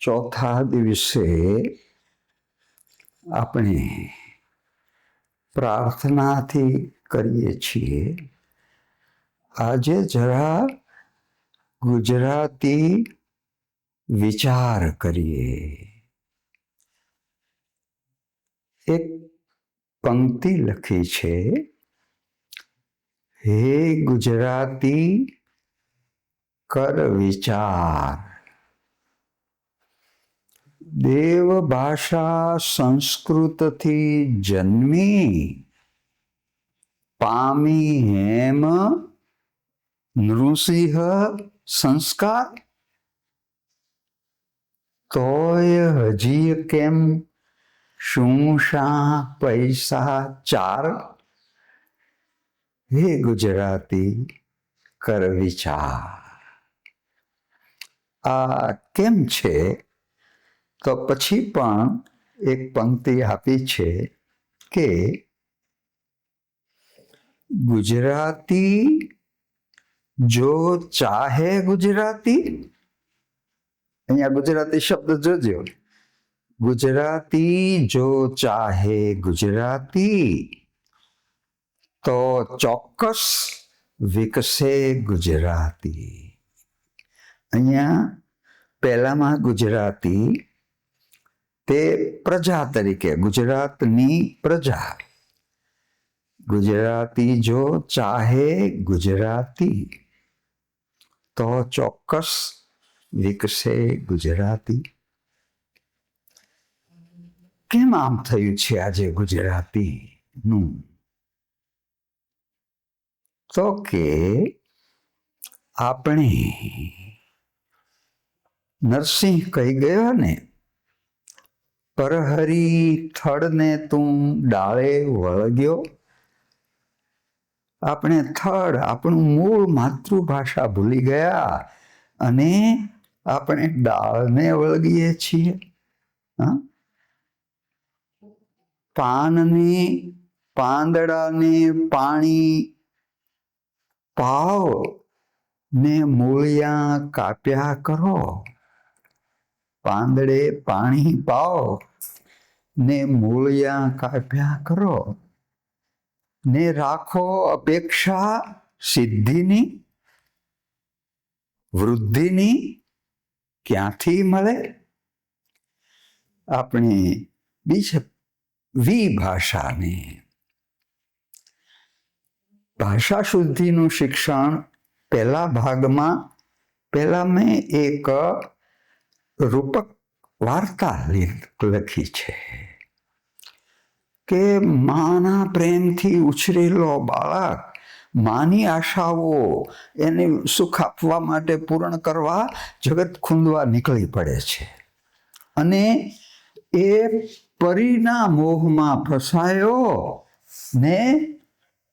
ચોથા દિવસે આપણે પ્રાર્થનાથી કરીએ છીએ. આજે જરા ગુજરાતી વિચાર કરીએ. એક પંક્તિ લખી છે, હે ગુજરાતી કર વિચાર. દેવ ભાષા સંસ્કૃતથી જન્મી, પામી હેમ નૃસિંહ સંસ્કાર. તોય હજી કેમ શું શા પૈસા ચાર. હે ગુજરાતી કર વિચાર. આ કેમ છે? તો પછી પણ એક પંક્તિ આપી છે કે ગુજરાતી જો ચાહે ગુજરાતી, અહીંયા ગુજરાતી શબ્દ જોજો, ગુજરાતી જો ચાહે ગુજરાતી તો ચોક્કસ વિકસે ગુજરાતી. અહીંયા પહેલામાં ગુજરાતી તે પ્રજા તરીકે, ગુજરાતની પ્રજા. ગુજરાતી જો ચાહે ગુજરાતી તો ચોક્કસ વિકસે ગુજરાતી. કેમ આમ થયું છે આજે ગુજરાતીનું? તો કે આપણે નરસિંહ કહી ગયો ને, પરહરી થડને તું ડાળે વળગ્યો. આપણે થડ, આપણું મૂળ માતૃભાષા ભૂલી ગયા અને આપણે ડાળને વળગીએ છીએ. પાનને પાંદડાને પાણી પાવ ને મૂળિયા કાપ્યા કરો. પાંદડે પાણી પાવ ને મૂળિયા કાપ્યા કરો ને રાખો અપેક્ષા સિદ્ધિની વૃદ્ધિની ક્યાંથી મળે? આપણે બીજા વિભાષાને ભાષા શુદ્ધિનું શિક્ષણ પહેલા ભાગમાં મેં એક રૂપક વાર્તા લખી છે કે માના પ્રેમથી ઉછરેલો બાળક માની આશાઓ એને સુખ આપવા માટે પૂર્ણ કરવા જગત ખૂંદવા નીકળી પડે છે અને એ પરીના મોહમાં ફસાયો ને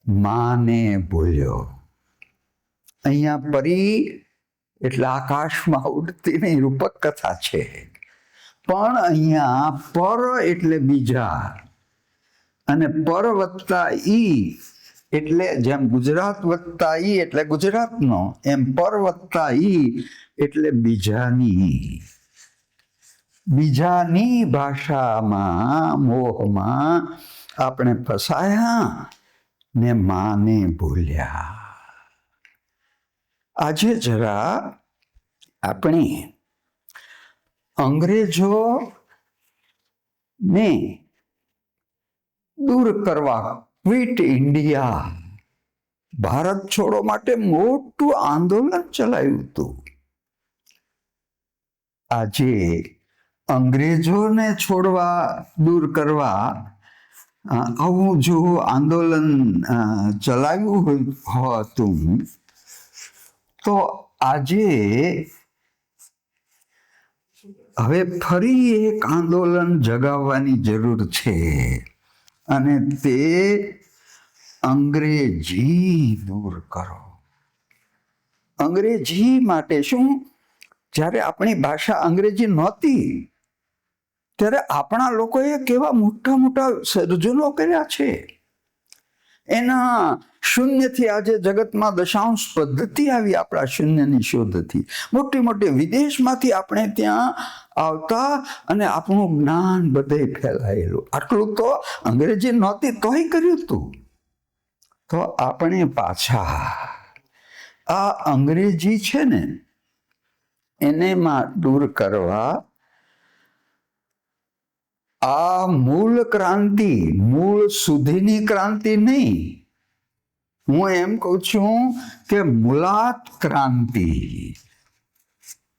માને ભૂલ્યો. અહીંયા પરી એટલે આકાશમાં ઉડતીની રૂપક કથા છે, પણ અહીંયા પર એટલે બીજા અને પર વત્તા ઈ એટલે જેમ ગુજરાત વત્તા ઈ એટલે ગુજરાતનો, એમ પર વત્તા ઈ એટલે બીજાની ભાષામાં મોહમાં આપણે ફસાયા ને માને ભૂલ્યા. આજે જરા આપણે અંગ્રેજોને દૂર કરવા, ક્વિટ ઇન્ડિયા, ભારત છોડો માટે મોટું આંદોલન ચલાવ્યું હતું. આજે અંગ્રેજોને છોડવા, દૂર કરવા આવું જો આંદોલન ચલાવ્યું હતું તો આજે હવે ફરી એક આંદોલન જગાવવાની જરૂર છે અને તે અંગ્રેજી દૂર કરો. અંગ્રેજી માટે શું? જ્યારે આપણી ભાષા અંગ્રેજી નહોતી ત્યારે આપણા લોકોએ કેવા મોટા મોટા સર્જનો કર્યા છે. એના શૂન્યથી આજે જગતમાં દશાંશ પદ્ધતિ આવી, આપણા શૂન્યની શોધથી. મોટી મોટી વિદેશમાંથી આપણે ત્યાં આવતા અને આપણું જ્ઞાન બધે ફેલાયેલું. આટલું તો અંગ્રેજી નહોતી તોય કર્યું હતું. તો આપણે પાછા આ અંગ્રેજી છે ને એને દૂર કરવા આ મૂળ ક્રાંતિ, મૂળ સુધીની ક્રાંતિ નહીં, હું એમ કહું છું કે મૂલાત ક્રાંતિ,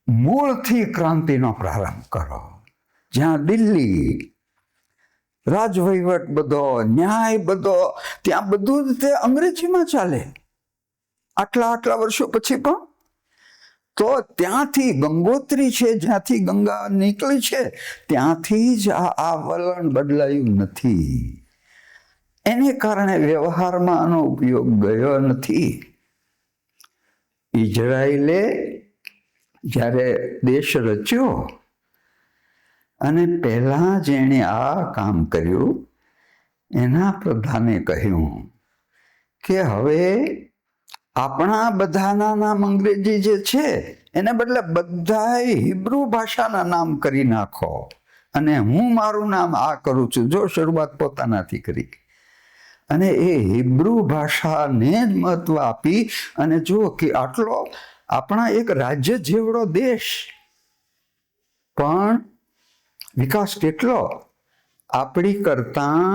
મૂળથી ક્રાંતિનો પ્રારંભ કરો. જ્યાં દિલ્હી રાજવહીવટ બધો, ન્યાય બધો, ત્યાં બધું જ તે અંગ્રેજીમાં ચાલે આટલા વર્ષો પછી પણ. તો ત્યાંથી ગંગોત્રી છે, જ્યાંથી ગંગા નીકળી છે, ત્યાંથી જ આ વલણ બદલાયું નથી. એને કારણે વ્યવહારમાં આનો ઉપયોગ ગયો નથી. ઇઝરાયેલે જ્યારે દેશ રચ્યો અને પહેલા જેણે આ કામ કર્યું એના પ્રધાને કહ્યું કે હવે આપણા બધાના નામ અંગ્રેજી જે છે એને બદલે બધા હિબ્રુ ભાષાના નામ કરી નાખો, અને હું મારું નામ આ કરું છું. જો શરૂઆત પોતાનાથી કરી, અને એ હિબ્રુ ભાષાને જ મહત્વ આપી. અને જો કે આટલો આપણા એક રાજ્ય જેવડો દેશ પણ વિકાસ કેટલો આપણી કરતા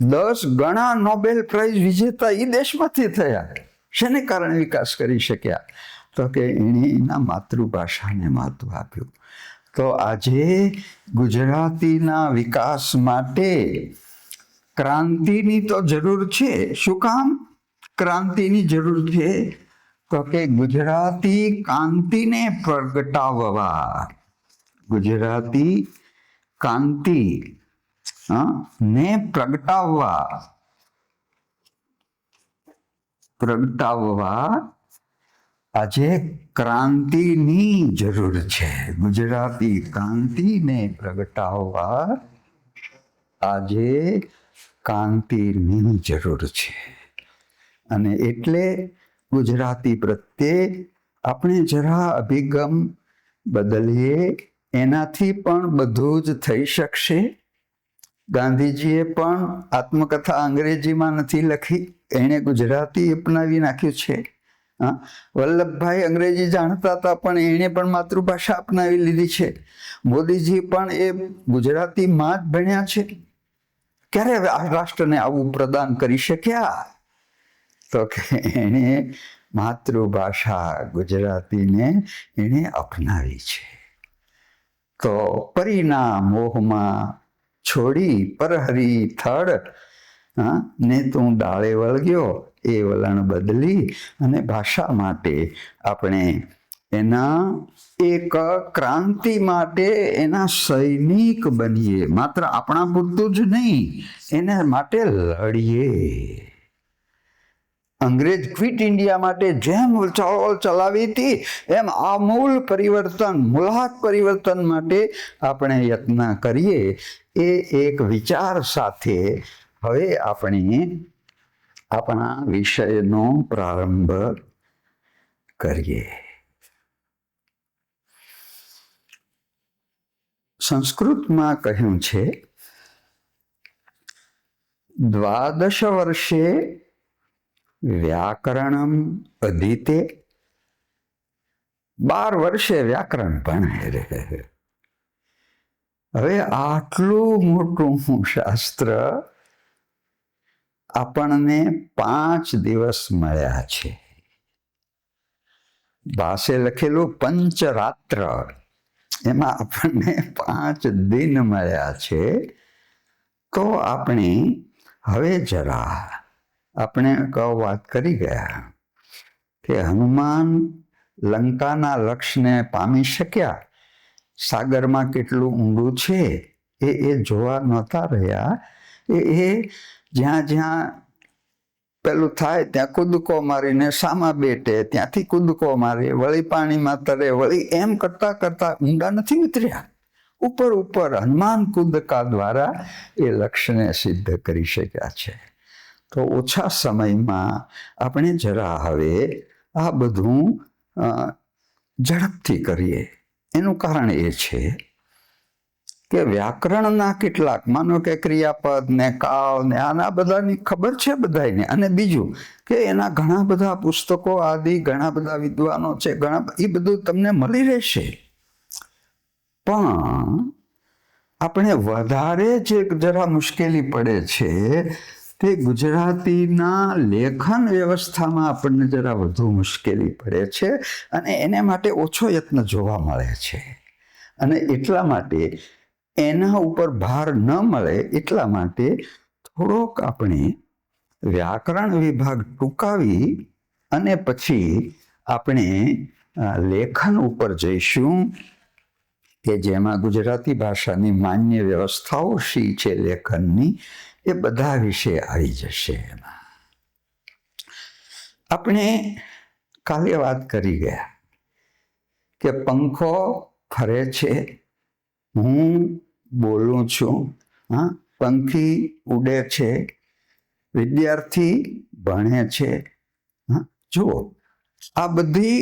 10 ગણા નોબેલ પ્રાઇઝ વિજેતા એ દેશમાંથી થયા. શેને કારણે વિકાસ કરી શક્યા? તો કે એણે એના માતૃભાષાને મહત્વ આપ્યું. તો આજે ગુજરાતીના વિકાસ માટે ક્રાંતિની તો જરૂર છે. શું કામ ક્રાંતિની જરૂર છે? તો કે ગુજરાતી કાંતિને પ્રગટાવવા, ગુજરાતી કાંતિ ને પ્રગટાવવા આજે ક્રાંતિની જરૂર છે. ગુજરાતી કાંતિને પ્રગટાવવા આજે કાંતિની જરૂર છે. અને એટલે ગુજરાતી પ્રત્યે આપણે જરા અભિગમ બદલીએ. એનાથી પણ બધું જ થઈ શકશે. ગાંધીજીએ પણ આત્મકથા અંગ્રેજીમાં નથી લખી, એણે ગુજરાતી અપનાવી નાખ્યું છે. વલ્લભભાઈ અંગ્રેજી જાણતા હતા પણ એણે પણ માતૃભાષા અપનાવી લીધી છે. મોદીજી પણ એ ગુજરાતીમાં જ ભણ્યા છે. ક્યારે રાષ્ટ્રને આવું પ્રદાન કરી શક્યા? તો કે એણે માતૃભાષા ગુજરાતીને એણે અપનાવી છે. તો પરીના મોહમાં છોડી પરહરી થડ ને તું ડાળે વળગ્યો, એ વલણ બદલી અને ભાષા માટે આપણે એના એક ક્રાંતિ માટે એના સૈનિક બનીએ. માત્ર આપણા પૂરતું જ નહીં, એના માટે લડીએ. અંગ્રેજ ક્વિટ ઇન્ડિયા માટે જેમ ચળવળ ચલાવી હતી એમ આમૂલ પરિવર્તન, મૂલાત પરિવર્તન માટે આપણે યત્ન કરીએ. એ એક વિચાર સાથે હવે આપણે આપણા વિષયનો પ્રારંભ કરીએ. સંસ્કૃતમાં કહ્યું છે 12 વર્ષે વ્યાકરણમ અધીતે, 12 વર્ષે વ્યાકરણ ભણે રહે. હવે આટલું મોટું શાસ્ત્ર આપણને 5 દિવસ મળ્યા છે. ભાષે લખેલું પંચરાત્ર, એમાં આપણને 5 દિન મળ્યા છે. તો આપણે હવે જરા આપણે વાત કરી ગયા કે હનુમાન લંકાના લક્ષ્યને પામી શક્યા. સાગરમાં કેટલું ઊંડું છે એ જોવા નહોતા રહ્યા. એ જ્યાં પેલું થાય ત્યાં કૂદકો મારીને સામા બેટે, ત્યાંથી કૂદકો મારે, વળી પાણીમાં તરે, વળી એમ કરતા કરતા ઊંડા નથી ઉતર્યા. ઉપર હનુમાન કૂદકા દ્વારા એ લક્ષ્યને સિદ્ધ કરી શક્યા છે. તો ઓછા સમયમાં આપણે જરા હવે આ બધું ઝડપથી કરીએ. એનું કારણ એ છે કે વ્યાકરણના કેટલાક, માનો કે ક્રિયાપદ ને કાળ ને આના બધાની ખબર છે બધાને, અને બીજું કે એના ઘણા બધા પુસ્તકો આદિ ઘણા બધા વિદ્વાનો છે, એ બધું તમને મળી રહેશે. પણ આપણે વધારે જે જરા મુશ્કેલી પડે છે તે ગુજરાતીના લેખન વ્યવસ્થામાં આપણને જરા વધુ મુશ્કેલી પડે છે, અને એને માટે ઓછો યત્ન જોવા મળે છે. અને એટલા માટે એના ઉપર ભાર ન મળે એટલા માટે થોડોક આપણે વ્યાકરણ વિભાગ ટૂંકાવી અને પછી આપણે લેખન ઉપર જઈશું, કે જેમાં ગુજરાતી ભાષાની માન્ય વ્યવસ્થાઓ શી છે લેખનની, એ બધા વિશે આવી જશે. એમાં આપણે કાલે વાત કરી ગયા કે પંખો ફરે છે, હું બોલું છું, હા, પંખી ઉડે છે, વિદ્યાર્થી ભણે છે. હા, જુઓ આ બધી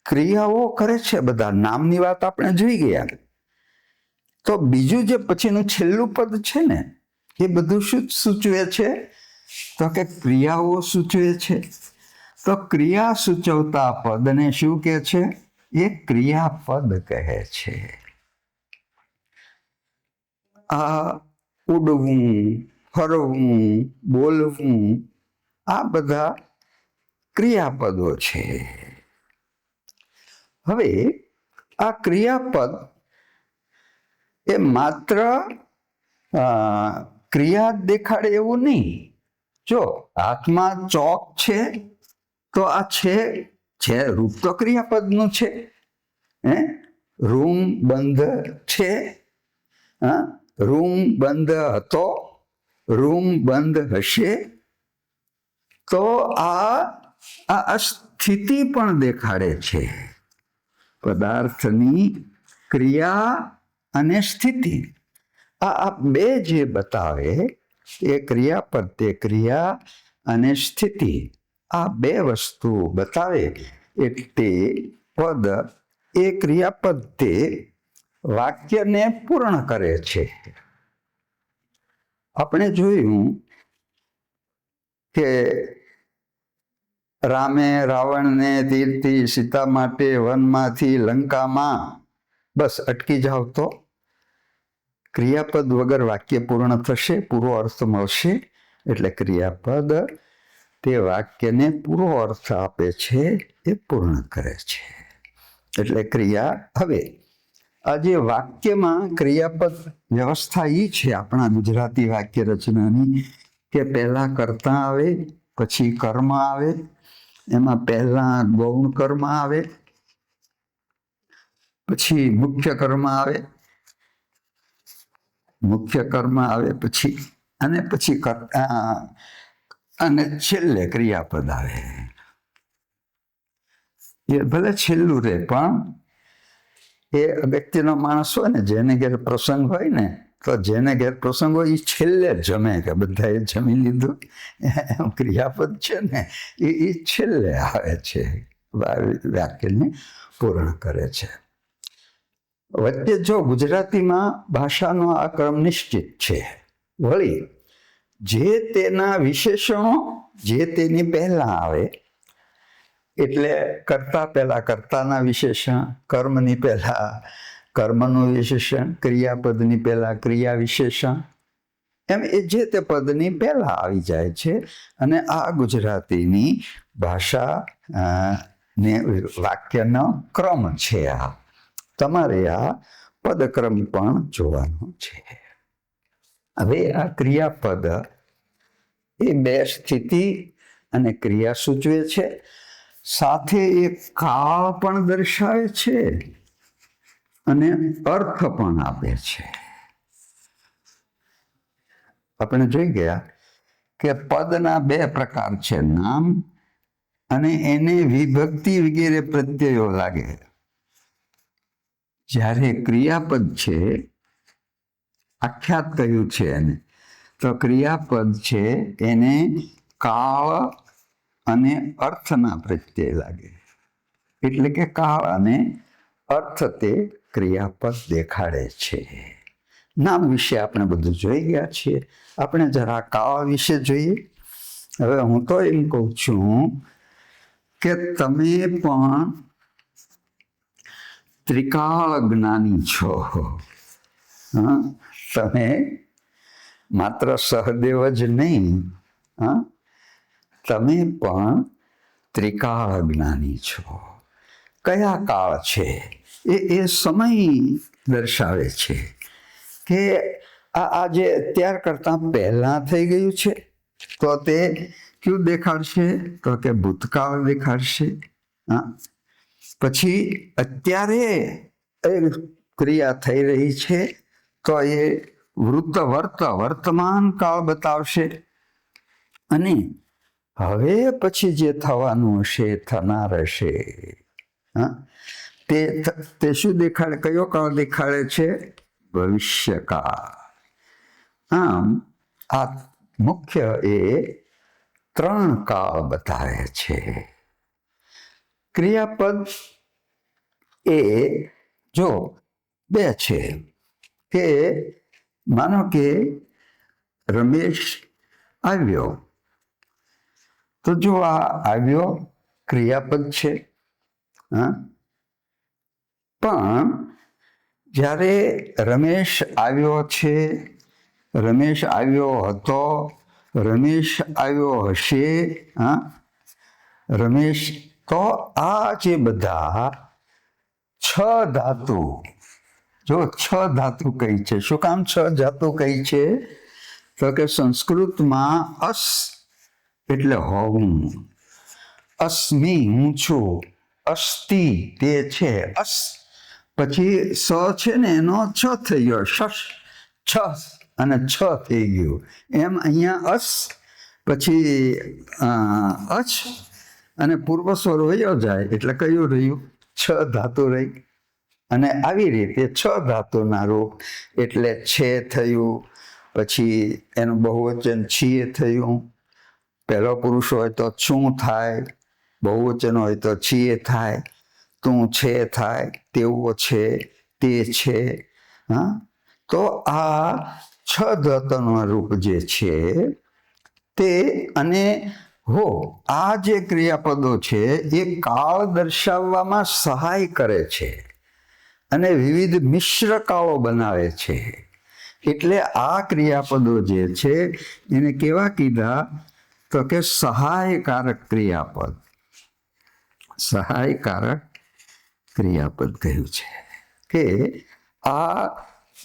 ક્રિયાઓ કરે છે બધા. નામની વાત આપણે જોઈ ગયા. તો બીજું જે પછીનું છેલ્લું પદ છે ને, એ બધું શું સૂચવે છે? તો કે ક્રિયાઓ સૂચવે છે. તો ક્રિયા સૂચવતા પદને શું કહે છે? એ ક્રિયાપદ કહે છે. આ ઉડવું, ફરવું, બોલવું, આ બધા ક્રિયાપદો છે. હવે આ ક્રિયાપદ એ માત્ર ક્રિયા દેખાડે એવું નહીં. જો હાથમાં ચોક છે તો આ છે રૂપ તો ક્રિયાપદનું છે. રૂમ બંધ છે, રૂમ બંધ હતો, રૂમ બંધ હશે. તો આ સ્થિતિ પણ દેખાડે છે. પદાર્થની ક્રિયા અને સ્થિતિ, આ બે જે બતાવે એ ક્રિયાપદ, તે ક્રિયા અને સ્થિતિ, આ બે વસ્તુ બતાવે એટલે પદ એ ક્રિયાપદ તે વાક્યને પૂર્ણ કરે છે. આપણે જોયું કે રામે રાવણને તીરથી સીતા માટે વનમાંથી લંકામાં, બસ અટકી જાવ તો ક્રિયાપદ વગર વાક્ય પૂર્ણ થશે, પૂરો અર્થ મળશે. એટલે ક્રિયાપદ તે વાક્યને પૂરો અર્થ આપે છે, એ પૂર્ણ કરે છે. એટલે ક્રિયા. હવે આજે વાક્યમાં ક્રિયાપદ વ્યવસ્થા એ છે આપણા ગુજરાતી વાક્ય રચનાની કે પહેલા કર્તા આવે, પછી કર્મ આવે. એમાં પહેલા ગૌણ કર્મ આવે, પછી મુખ્ય કર્મ આવે, પછી અને છેલ્લે ક્રિયાપદ આવે. એ ભલે છેલ્લું રહે, પણ એ અગત્યનો માણસ હોય ને, જેને ઘેર પ્રસંગ હોય ને, તો જેને ઘેર પ્રસંગ હોય એ છેલ્લે જમે, કે બધાએ જમી લીધું, એમ ક્રિયાપદ છે ને એ છેલ્લે આવે છે, વાક્યને પૂર્ણ કરે છે. વચ્ચે જો ગુજરાતીમાં ભાષાનો આ ક્રમ નિશ્ચિત છે. વળી જે તેના વિશેષણો જે તેની પહેલા આવે, એટલે કર્તા પહેલા કર્તાના વિશેષણ, કર્મની પહેલા કર્મનું વિશેષણ, ક્રિયાપદની પહેલા ક્રિયા વિશેષણ, એમ એ જે તે પદની પહેલા આવી જાય છે. અને આ ગુજરાતીની ભાષા ને વાક્યનો ક્રમ છે. આ તમારે આ પદક્રમ પણ જોવાનો છે. હવે આ ક્રિયાપદ એ બે સ્થિતિ અને ક્રિયા સૂચવે છે, સાથે એક કાળ પણ દર્શાવે છે અને અર્થ પણ આપે છે. આપણે જોઈ ગયા કે પદના બે પ્રકાર છે, નામ અને એને વિભક્તિ વગેરે પ્રત્યયો લાગે. જ્યારે ક્રિયાપદ છે, આખ્યાત કહ્યું છે એને, તો ક્રિયાપદ છે એને કાળ અને અર્થના પ્રત્યે લાગે, એટલે કે કાળ અને અર્થ તે ક્રિયાપદ દેખાડે છે. નામ વિશે આપણે બધું જોઈ ગયા છીએ. આપણે જરા કાળ વિશે જોઈએ. હવે હું તો એમ કહું છું કે તમે પણ ત્રિકાળ જ્ઞાની છો. હા, તમે માત્ર સહદેવ જ નહીં, હા, તમે પણ ત્રિકાળ જ્ઞાની છો. કયા કાળ છે એ સમય દર્શાવે છે કે આ જે અત્યાર કરતાં પહેલાં થઈ ગયું છે તો તે કયું દેખાડશે? તો કે ભૂતકાળ દેખાડશે. હા, પછી અત્યારે એ ક્રિયા થઈ રહી છે તો એ વર્તમાન કાળ બતાવશે. અને હવે પછી જે થવાનું હશે, થનાર હશે, હા, તે શું દેખાડે? કયો કાળ દેખાડે છે? ભવિષ્યકાળ. આમ આ મુખ્ય એ 3 કાળ બતાવે છે. ક્રિયાપદ એ જો 2 છે કે માનો કે રમેશ આવ્યો, તો જો આ આવ્યો ક્રિયાપદ છે. હા, પણ જ્યારે રમેશ આવ્યો છે, રમેશ આવ્યો હતો, રમેશ આવ્યો હશે, હા, રમેશ, તો આ જે બધા 6 ધાતુ, જો 6 ધાતુ કઈ છે. શું કામ 6 ધાતુ કઈ છે? તો કે સંસ્કૃતમાં અસ એટલે હોવું, અસ્મિ હું છું, અસ્તિ તે છે, અસ પછી સ છે ને એનો છ થઈ ગયો, શશ, છ અને છ થઈ ગયું. એમ અહીંયા અસ પછી અચ અને પૂર્વ સ્વર વયો જાય એટલે કયું રહ્યું? 6 ધાતુ રહી. અને આવી રીતે 6 ધાતુના રૂપ એટલે છે થયું, પછી એનું બહુવચન છીએ થયું. પહેલો પુરુષ હોય તો છું થાય, બહુવચન હોય તો છીએ થાય, તું છે થાય, તેવો છે, તે છે. હા, તો આ 6 ધાતુના રૂપ જે છે તે, અને આ જે ક્રિયાપદો છે એ કાળ દર્શાવવામાં સહાય કરે છે અને વિવિધ મિશ્ર કાળો બનાવે છે. એટલે આ ક્રિયાપદો જે છે એને કેવા કીધા? તો કે સહાયકારક ક્રિયાપદ. સહાયકારક ક્રિયાપદ કહ્યું છે કે આ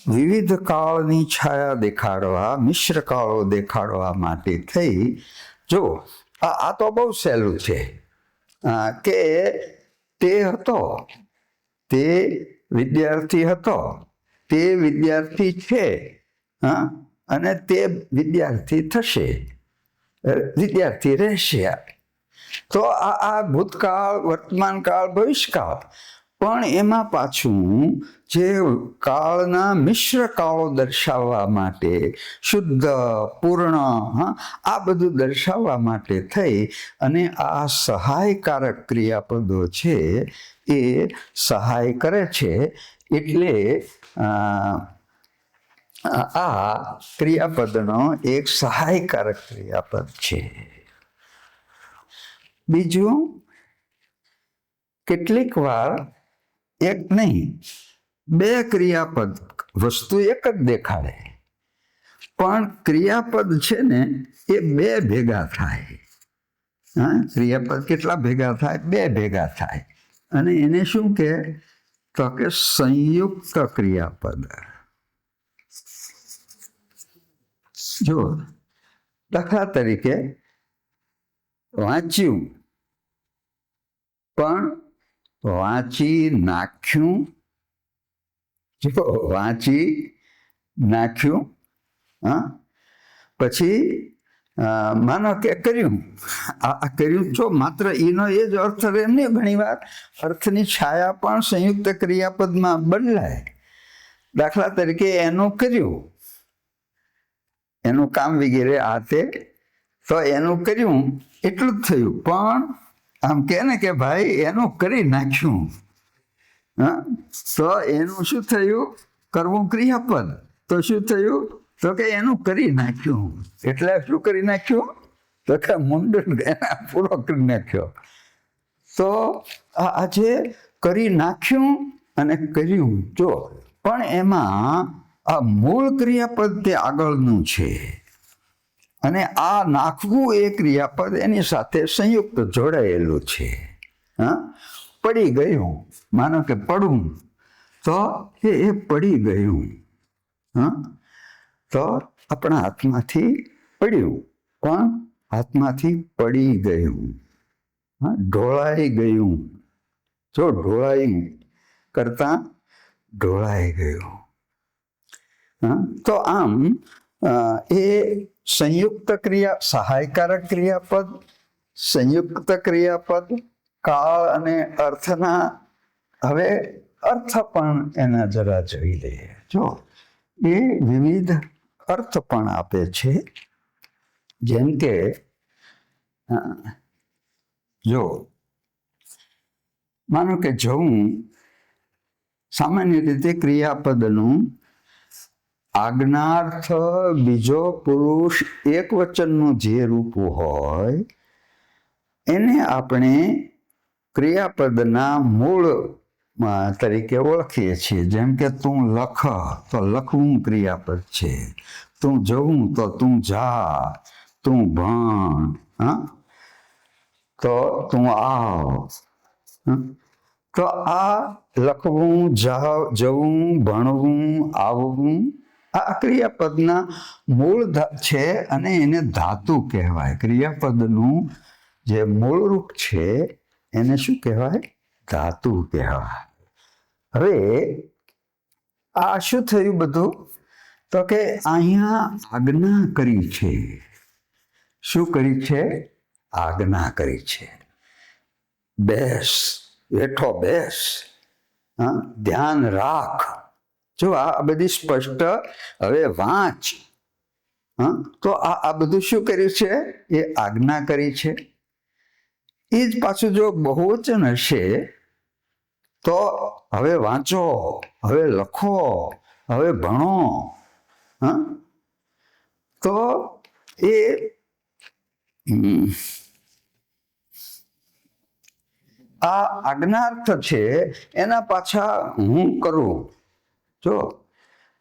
વિવિધ કાળની છાયા દેખાડવા, મિશ્ર કાળો દેખાડવા માટે થઈ. જો આ તો બહુ સહેલું છે કે તે હતો, તે વિદ્યાર્થી હતો, તે વિદ્યાર્થી છે, હા, અને તે વિદ્યાર્થી થશે, વિદ્યાર્થી રહેશે. તો આ ભૂતકાળ, વર્તમાન કાળ, ભવિષ્યકાળ. પણ એમાં પાછું જે કાળના મિશ્ર કાળો દર્શાવવા માટે, શુદ્ધ, પૂર્ણ, હા, આ બધું દર્શાવવા માટે થઈ અને આ સહાયકારક ક્રિયાપદો છે એ સહાય કરે છે. એટલે આ ક્રિયાપદનો એક સહાયકારક ક્રિયાપદ છે. બીજું, કેટલીક વાર એક નહીં, 2 ક્રિયાપદ, વસ્તુ એક જ દેખાડે પણ ક્રિયાપદ છે ને એ 2 ભેગા થાય. હા, ક્રિયાપદ કેટલા ભેગા થાય? 2 ભેગા થાય. અને એને શું કે? તો કે સંયુક્ત ક્રિયાપદ. જો દાખલા તરીકે વાંચ્યું પણ વાંચી નાખ્યું. જો વાંચી નાખ્યું, હા, પછી માનો કે કર્યું. આ કર્યું જો માત્ર એનો એ જ અર્થ રહે ને. ઘણી વાર અર્થની છાયા પણ સંયુક્ત ક્રિયાપદમાં બદલાય. દાખલા તરીકે એનું કર્યું, એનું કામ વગેરે આ તે, તો એનું કર્યું એટલું જ થયું. પણ આમ કે ને કે ભાઈ એનું કરી નાખ્યું, હા, તો એનું શું થયું? કરવું ક્રિયાપદ. તો શું થયું? તો કે એનું કરી નાખ્યું. એટલે શું કરી નાખ્યું? તો કે મુંડન એના પૂરો કરી નાખ્યો. તો આજે કરી નાખ્યું અને કર્યું, જો પણ એમાં આ મૂળ ક્રિયાપદ તે આગળનું છે, અને આ નાખવું એ ક્રિયાપદ એની સાથે સંયુક્ત જોડાયેલું છે. હા, પડી ગયું, માનો કે પડવું, તો એ પડી ગયું. હા, તો આપણા હાથમાંથી પડ્યું, પણ હાથમાંથી પડી ગયું. હા, ઢોળાઈ ગયું. જો ઢોળાઈ કરતા ઢોળાઈ ગયું. હા, તો આમ એ સંયુક્ત ક્રિયા, સહાયકારક ક્રિયાપદ, સંયુક્ત ક્રિયાપદ, કાળ અને અર્થના. હવે અર્થ પણ એના જરા જોઈ લઈએ. જો એ વિવિધ અર્થ પણ આપે છે. જેમ કે જો માનો કે જવું, સામાન્ય રીતે ક્રિયાપદનું આજ્ઞાર્થ બીજો પુરુષ એક વચનનું જે રૂપ હોય એને આપણે ક્રિયાપદના મૂળ તરીકે ઓળખીએ છીએ. જેમ કે તું લખ, તો લખવું ક્રિયાપદ છે. તું જવું, તો તું જા. તું ભણ, હા, તો તું આવ. તો આ લખવું, જવું, ભણવું, આવવું આ ક્રિયાપદના મૂળ છે, અને એને ધાતુ કહેવાય. ક્રિયાપદનું જે મૂળ રૂપ છે એને શું કહેવાય? ધાતુ કહેવાય. હવે આ શું થયું બધું? તો કે અહીંયા આજ્ઞા કરી છે. શું કરી છે? આજ્ઞા કરી છે. બેસ, બેઠો બેસ, હા, ધ્યાન રાખ. જો આ બધી સ્પષ્ટ. હવે વાંચ. હા, તો આ બધું શું કર્યું છે? એ આજ્ઞા કરી છે. એ જ પાછું જો બહુવચન હશે તો હવે વાંચો, હવે લખો, હવે ભણો. હા, તો એ આ આજ્ઞાર્થ છે. એના પાછા હું કરું. જો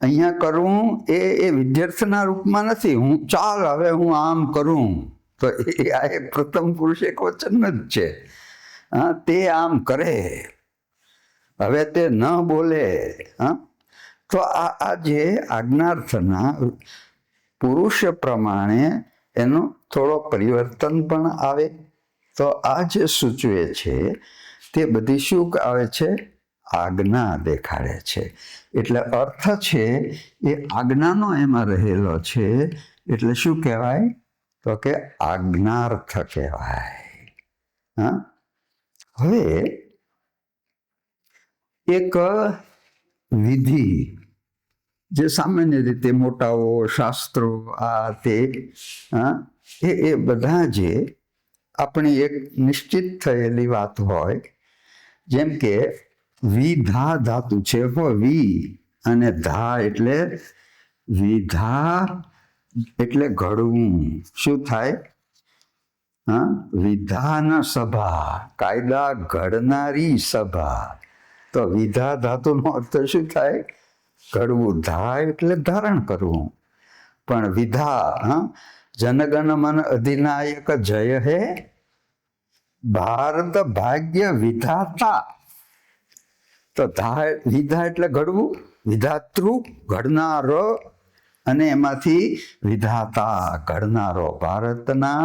અહીંયા કરવું એ વિદ્યાર્થના રૂપમાં નથી. હું ચાલ હવે હું આમ કરું, તો આ એક પ્રથમ પુરુષ એક વચન જ છે. હા, તે આમ કરે, હવે તે ન બોલે. હા, તો આ જે આજ્ઞાર્થના પુરુષ પ્રમાણે એનું થોડો પરિવર્તન પણ આવે. તો આ જે સૂચવે છે તે બધી શું આવે છે? આજ્ઞા દેખાડે છે. એટલે અર્થ છે એ આજ્ઞાનો એમાં રહેલો છે. એટલે શું કહેવાય? તો કે આજ્ઞાર્થ કહેવાય. હા, હવે એક વિધિ, જે સામાન્ય રીતે મોટાઓ શાસ્ત્રો આ તે, હા, એ બધા જે આપણી એક નિશ્ચિત થયેલી વાત હોય. જેમ કે વિધા ધાતુ છે. વી અને ધા એટલે વિધા એટલે ઘડવું. શું થાય? હા, વિધાન સભા, કાયદા ઘડનારી સભા. તો વિધા ધાતુનો અર્થ શું થાય? ઘડવું. ધા એટલે ધારણ કરવું. પણ વિધા, હા, જનગણ મન અધિનાયક જય હે, ભારત ભાગ્ય વિધાતા. તો વિધા એટલે ઘડવું, વિધાતૃ ઘડનારો, અને એમાંથી વિધાતા ઘડનારો, ભારતના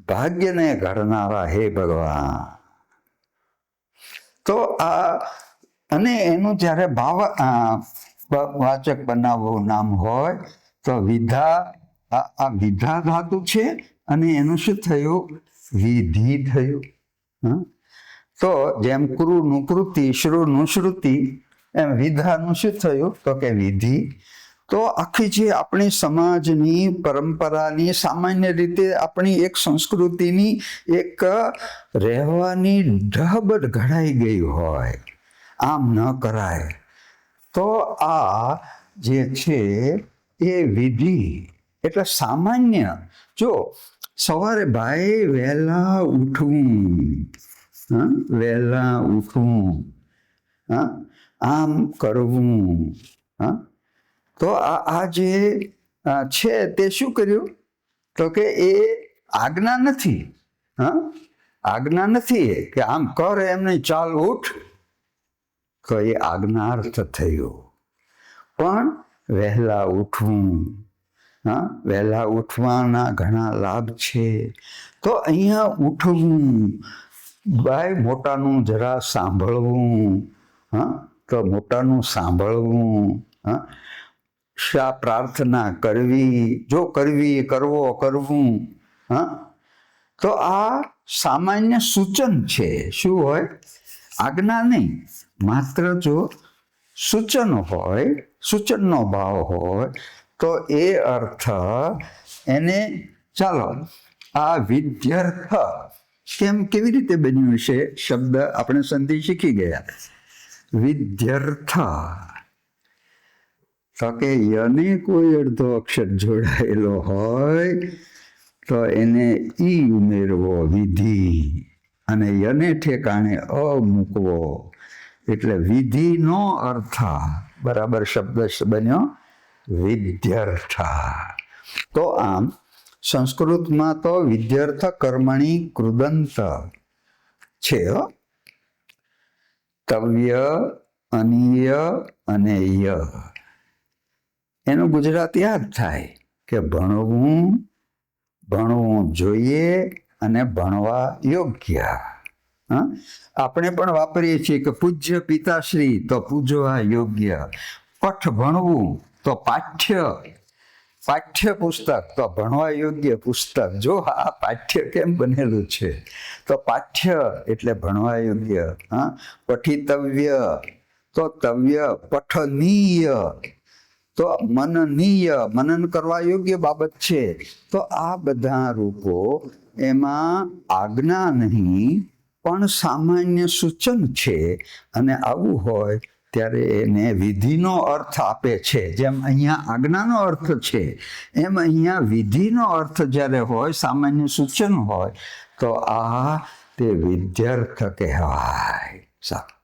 ભાગ્યને ઘડનારા હે ભગવાન. તો આ, અને એનું જ્યારે વાચક બનાવવું નામ હોય તો વિધા, આ વિધા ધાતુ છે, અને એનું શું થયું? વિધિ થયું. તો જેમ કૃનું કૃતિ, શ્રુનું શ્રુતિ, એમ વિધાનું શું થયું? તો કે વિધિ. તો આખી જે આપણી સમાજની પરંપરાની સામાન્ય રીતે આપણી એક સંસ્કૃતિની એક રહેવાની ઢબ ઘડાઈ ગઈ હોય, આમ ન કરાય, તો આ જે છે એ વિધિ એટલે સામાન્ય. જો સવારે ભાઈ વહેલા ઉઠવું, વહેલા ઉઠવું, આમ કરવું, તો આ જે છે તે શું કર્યું? તો કે એ આજ્ઞા નથી. આજ્ઞા નથી કે આમ કર, એમ નહીં, ચાલ ઉઠ, તો એ આજ્ઞાર્થ થયો. પણ વહેલા ઉઠવું, વહેલા ઉઠવાના ઘણા લાભ છે. તો અહીંયા ઉઠવું, ભાઈ મોટાનું જરા સાંભળવું, તો મોટાનું સાંભળવું, શા પ્રાર્થના કરવી, જો કરવી, કરવું, તો આ સામાન્ય સૂચન છે. શું હોય? આજ્ઞા નહીં, માત્ર જો સૂચન હોય, સૂચનનો ભાવ હોય, તો એ અર્થ એને ચાલો આ વિદ્યર્થ કેવી રીતે બન્યું છે શબ્દ આપણે સંધિ શીખી ગયા. વિદ્યર્થ તો કે યને કોઈ અડધો અક્ષર જોડાયેલો હોય તો એને ઈ ઉમેરવો, વિધિ, અને યને ઠેકાણે અ મૂકવો, એટલે વિધિનો અર્થ બરાબર શબ્દ બન્યો વિદ્યર્થ. તો આમ સંસ્કૃતમાં તો વિદ્યર્થ કર્મણી કૃદંત છે. તવ્ય, અનિય અને ય, એનું ગુજરાતી યાદ થાય કે ભણવું જોઈએ અને ભણવા યોગ્ય. આપણે પણ વાપરીએ છીએ કે પૂજ્ય પિતાશ્રી, તો પૂજવા યોગ્ય. પઠ ભણવું, તો પાઠ્ય પુસ્તક, તો ભણવા યોગ્ય પુસ્તક. જો આ પાઠ્ય કેમ બનેલું છે? તો પાઠ્ય એટલે ભણવા યોગ્ય. પઠિતવ્ય, તો તવ્ય. પઠનીય, તો મનનીય, મનન કરવા યોગ્ય બાબત છે. તો આ બધા રૂપો એમાં આજ્ઞા નહીં પણ સામાન્ય સૂચન છે. અને આવું હોય ત્યારે એને વિધિનો અર્થ આપે છે. જેમ અહીંયા આજ્ઞાનો અર્થ છે, એમ અહીંયા વિધિનો અર્થ જ્યારે હોય, સામાન્ય સૂચન હોય, તો આ તે વિદ્યર્થ કહેવાય. સારું.